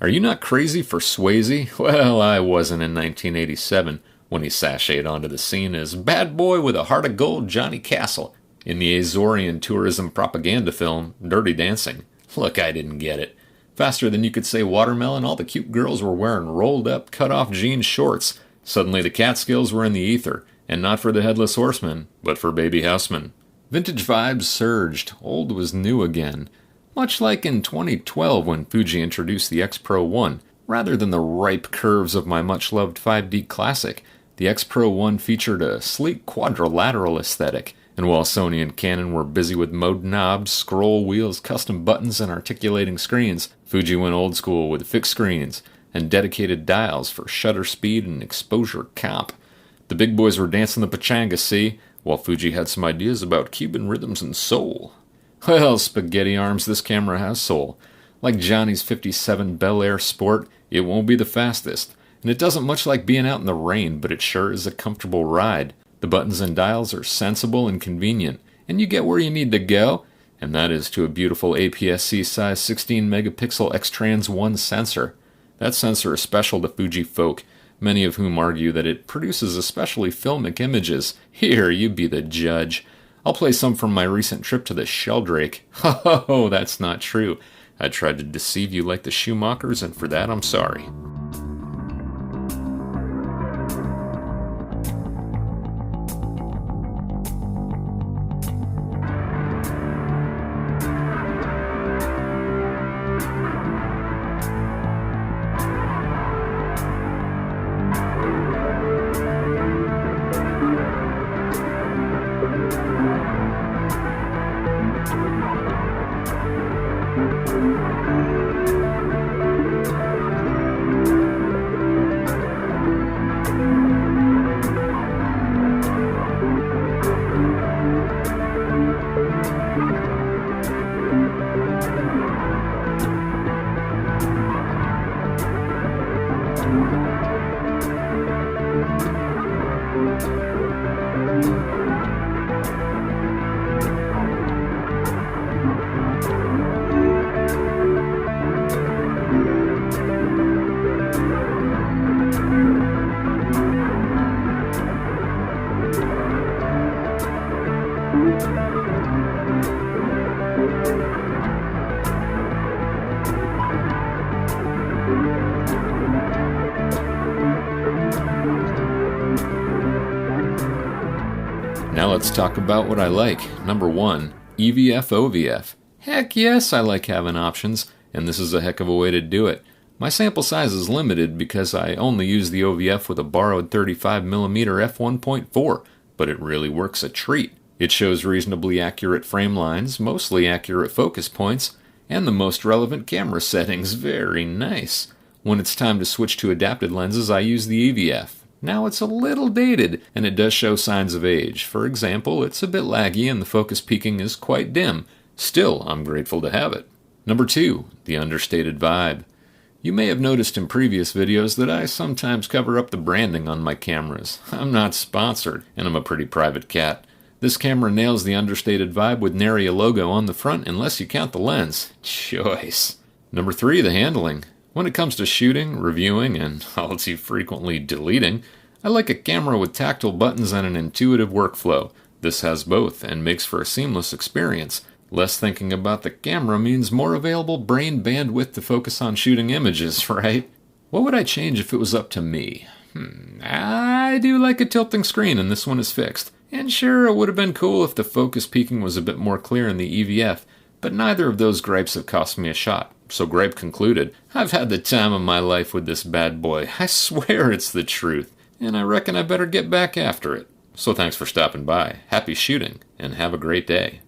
Are you not crazy for Swayze? Well, I wasn't in 1987 when he sashayed onto the scene as bad boy with a heart of gold Johnny Castle in the Azorian tourism propaganda film Dirty Dancing. Look, I didn't get it. Faster than you could say watermelon, all the cute girls were wearing rolled-up, cut-off jean shorts. Suddenly the Catskills were in the ether, and not for the Headless Horseman, but for Baby Houseman. Vintage vibes surged. Old was new again. Much like in 2012 when Fuji introduced the X-Pro1. Rather than the ripe curves of my much-loved 5D classic, the X-Pro1 featured a sleek quadrilateral aesthetic, and while Sony and Canon were busy with mode knobs, scroll wheels, custom buttons, and articulating screens, Fuji went old school with fixed screens and dedicated dials for shutter speed and exposure comp. The big boys were dancing the pachanga, see, while Fuji had some ideas about Cuban rhythms and soul. Well, spaghetti arms, this camera has soul. Like Johnny's 57 Bel Air Sport, it won't be the fastest, and it doesn't much like being out in the rain, but it sure is a comfortable ride. The buttons and dials are sensible and convenient, and you get where you need to go, and that is to a beautiful APS-C size 16 megapixel X-Trans 1 sensor. That sensor is special to Fuji folk, many of whom argue that it produces especially filmic images. Here, you be the judge. I'll play some from my recent trip to the Sheldrake. Oh, that's not true. I tried to deceive you like the Schumachers, and for that I'm sorry. Now let's talk about what I like. Number 1, EVF OVF. Heck yes, I like having options, and this is a heck of a way to do it. My sample size is limited because I only use the OVF with a borrowed 35mm f1.4, but it really works a treat. It shows reasonably accurate frame lines, mostly accurate focus points, and the most relevant camera settings. Very nice. When it's time to switch to adapted lenses, I use the EVF. Now it's a little dated, and it does show signs of age. For example, it's a bit laggy and the focus peaking is quite dim. Still, I'm grateful to have it. Number 2, the understated vibe. You may have noticed in previous videos that I sometimes cover up the branding on my cameras. I'm not sponsored, and I'm a pretty private cat. This camera nails the understated vibe with nary a logo on the front unless you count the lens. Choice. Number 3, the handling. When it comes to shooting, reviewing, and all too frequently deleting, I like a camera with tactile buttons and an intuitive workflow. This has both and makes for a seamless experience. Less thinking about the camera means more available brain bandwidth to focus on shooting images, right? What would I change if it was up to me? I do like a tilting screen, and this one is fixed. And sure, it would have been cool if the focus peaking was a bit more clear in the EVF, but neither of those gripes have cost me a shot. So gripe concluded. I've had the time of my life with this bad boy. I swear it's the truth, and I reckon I better get back after it. So thanks for stopping by. Happy shooting, and have a great day.